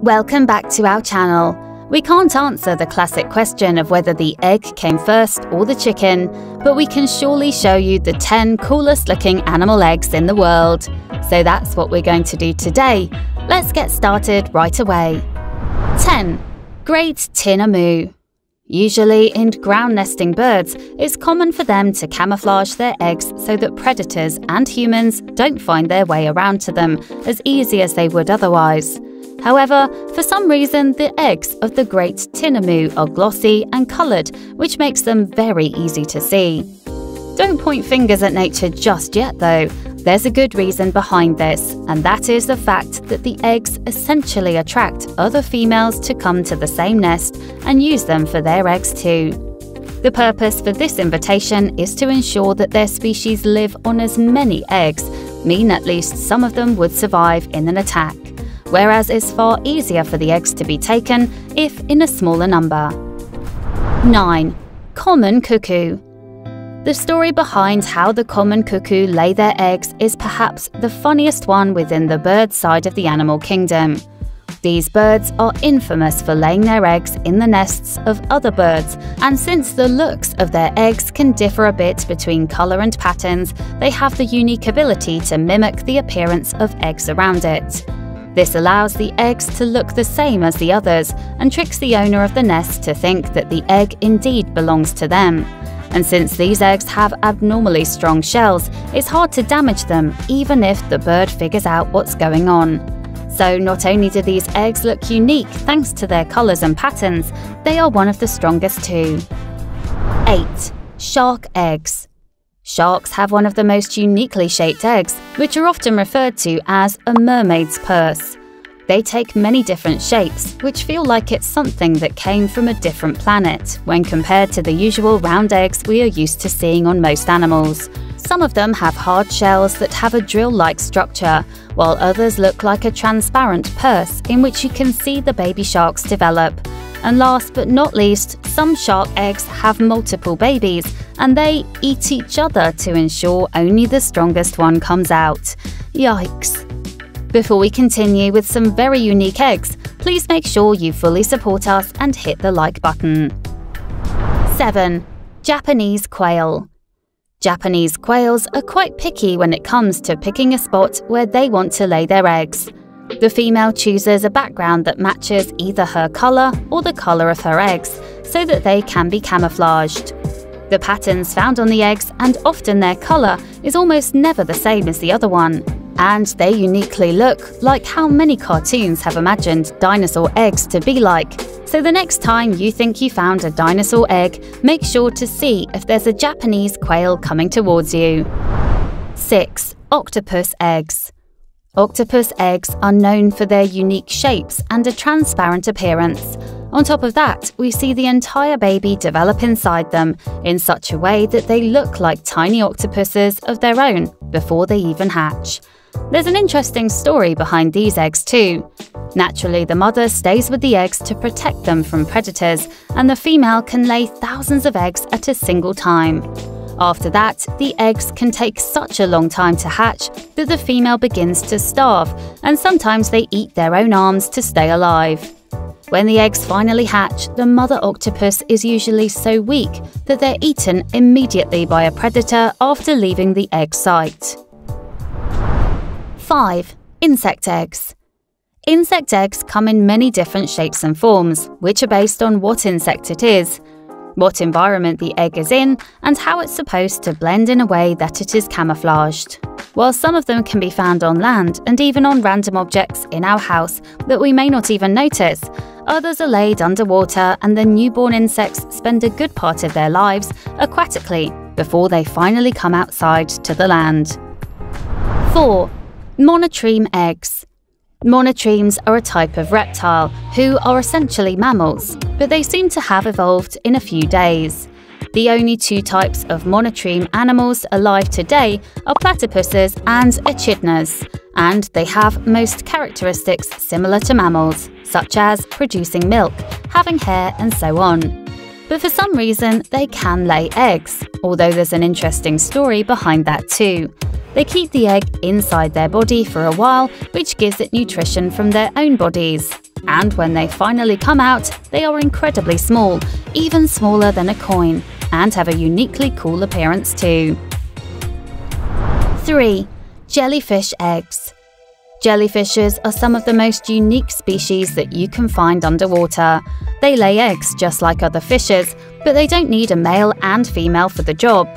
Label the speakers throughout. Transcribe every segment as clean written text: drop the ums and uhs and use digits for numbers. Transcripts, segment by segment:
Speaker 1: Welcome back to our channel. We can't answer the classic question of whether the egg came first or the chicken, but we can surely show you the 10 coolest looking animal eggs in the world. So that's what we're going to do today. Let's get started right away. 10. Great Tinamou. Usually in ground nesting birds, it's common for them to camouflage their eggs so that predators and humans don't find their way around to them as easy as they would otherwise. However, for some reason, the eggs of the great Tinamou are glossy and coloured, which makes them very easy to see. Don't point fingers at nature just yet though. There's a good reason behind this, and that is the fact that the eggs essentially attract other females to come to the same nest and use them for their eggs too. The purpose for this invitation is to ensure that their species live on as many eggs, meaning at least some of them would survive in an attack. Whereas it's far easier for the eggs to be taken if in a smaller number. 9. Common Cuckoo. The story behind how the common cuckoo lay their eggs is perhaps the funniest one within the bird side of the animal kingdom. These birds are infamous for laying their eggs in the nests of other birds, and since the looks of their eggs can differ a bit between colour and patterns, they have the unique ability to mimic the appearance of eggs around it. This allows the eggs to look the same as the others and tricks the owner of the nest to think that the egg indeed belongs to them. And since these eggs have abnormally strong shells, it's hard to damage them even if the bird figures out what's going on. So not only do these eggs look unique thanks to their colours and patterns, they are one of the strongest too. 8. Shark Eggs. Sharks have one of the most uniquely shaped eggs, which are often referred to as a mermaid's purse. They take many different shapes, which feel like it's something that came from a different planet when compared to the usual round eggs we are used to seeing on most animals. Some of them have hard shells that have a drill-like structure, while others look like a transparent purse in which you can see the baby sharks develop. And last but not least, some shark eggs have multiple babies, and they eat each other to ensure only the strongest one comes out. Yikes! Before we continue with some very unique eggs, please make sure you fully support us and hit the like button. 7. Japanese Quail. Japanese quails are quite picky when it comes to picking a spot where they want to lay their eggs. The female chooses a background that matches either her colour or the colour of her eggs, so that they can be camouflaged. The patterns found on the eggs, and often their colour, is almost never the same as the other one. And they uniquely look like how many cartoons have imagined dinosaur eggs to be like. So the next time you think you found a dinosaur egg, make sure to see if there's a Japanese quail coming towards you. 6. Octopus Eggs. Octopus eggs are known for their unique shapes and a transparent appearance. On top of that, we see the entire baby develop inside them in such a way that they look like tiny octopuses of their own before they even hatch. There's an interesting story behind these eggs too. Naturally, the mother stays with the eggs to protect them from predators, and the female can lay thousands of eggs at a single time. After that, the eggs can take such a long time to hatch that the female begins to starve, and sometimes they eat their own arms to stay alive. When the eggs finally hatch, the mother octopus is usually so weak that they're eaten immediately by a predator after leaving the egg site. 5. Insect Eggs. Insect eggs come in many different shapes and forms, which are based on what insect it is, what environment the egg is in, and how it's supposed to blend in a way that it is camouflaged. While some of them can be found on land and even on random objects in our house that we may not even notice, others are laid underwater, and the newborn insects spend a good part of their lives aquatically before they finally come outside to the land. 4. Monotreme Eggs. Monotremes are a type of reptile who are essentially mammals, but they seem to have evolved in a few days. The only two types of monotreme animals alive today are platypuses and echidnas, and they have most characteristics similar to mammals, such as producing milk, having hair, and so on. But for some reason, they can lay eggs, although there's an interesting story behind that too. They keep the egg inside their body for a while, which gives it nutrition from their own bodies. and when they finally come out, they are incredibly small, even smaller than a coin, and have a uniquely cool appearance too. 3. Jellyfish eggs. Jellyfishes are some of the most unique species that you can find underwater. They lay eggs just like other fishes, but they don't need a male and female for the job.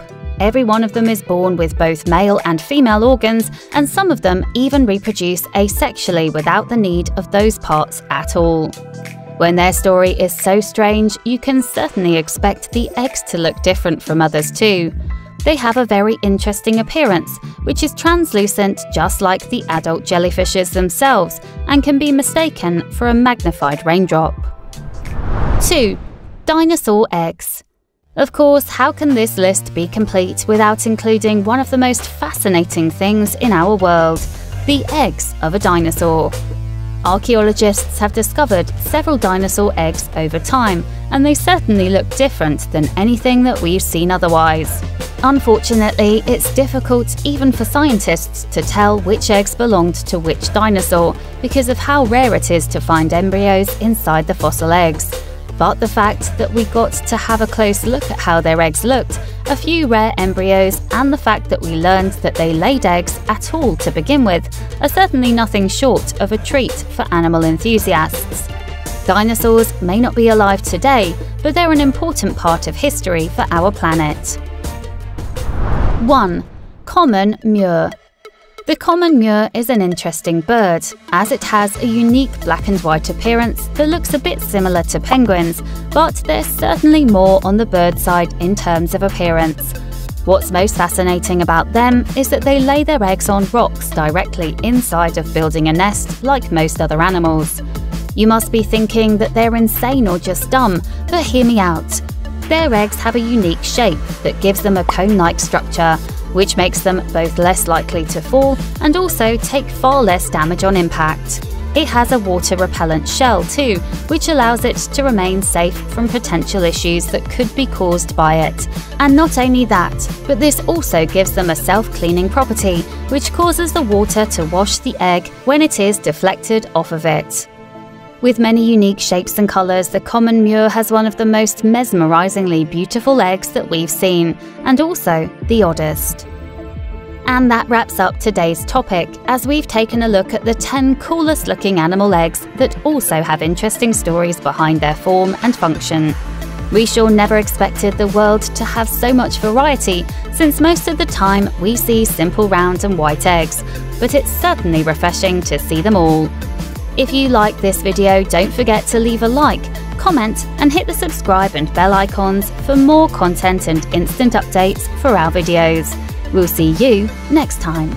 Speaker 1: Every one of them is born with both male and female organs, and some of them even reproduce asexually without the need of those parts at all. When their story is so strange, you can certainly expect the eggs to look different from others too. They have a very interesting appearance, which is translucent just like the adult jellyfishes themselves, and can be mistaken for a magnified raindrop. 2. Dinosaur eggs. Of course, how can this list be complete without including one of the most fascinating things in our world, the eggs of a dinosaur? Archaeologists have discovered several dinosaur eggs over time, and they certainly look different than anything that we've seen otherwise. Unfortunately, it's difficult even for scientists to tell which eggs belonged to which dinosaur because of how rare it is to find embryos inside the fossil eggs. But the fact that we got to have a close look at how their eggs looked, a few rare embryos, and the fact that we learned that they laid eggs at all to begin with are certainly nothing short of a treat for animal enthusiasts. Dinosaurs may not be alive today, but they're an important part of history for our planet. 1. Common Murre. The common Murre is an interesting bird, as it has a unique black and white appearance that looks a bit similar to penguins, but there's certainly more on the bird side in terms of appearance. What's most fascinating about them is that they lay their eggs on rocks directly inside of building a nest like most other animals. You must be thinking that they're insane or just dumb, but hear me out. Their eggs have a unique shape that gives them a cone-like structure, which makes them both less likely to fall and also take far less damage on impact. It has a water-repellent shell too, which allows it to remain safe from potential issues that could be caused by it. And not only that, but this also gives them a self-cleaning property, which causes the water to wash the egg when it is deflected off of it. With many unique shapes and colours, the common Murre has one of the most mesmerisingly beautiful eggs that we've seen, and also the oddest. And that wraps up today's topic, as we've taken a look at the 10 coolest looking animal eggs that also have interesting stories behind their form and function. We sure never expected the world to have so much variety, since most of the time we see simple round and white eggs, but it's certainly refreshing to see them all. If you like this video, don't forget to leave a like, comment, and hit the subscribe and bell icons for more content and instant updates for our videos. We'll see you next time.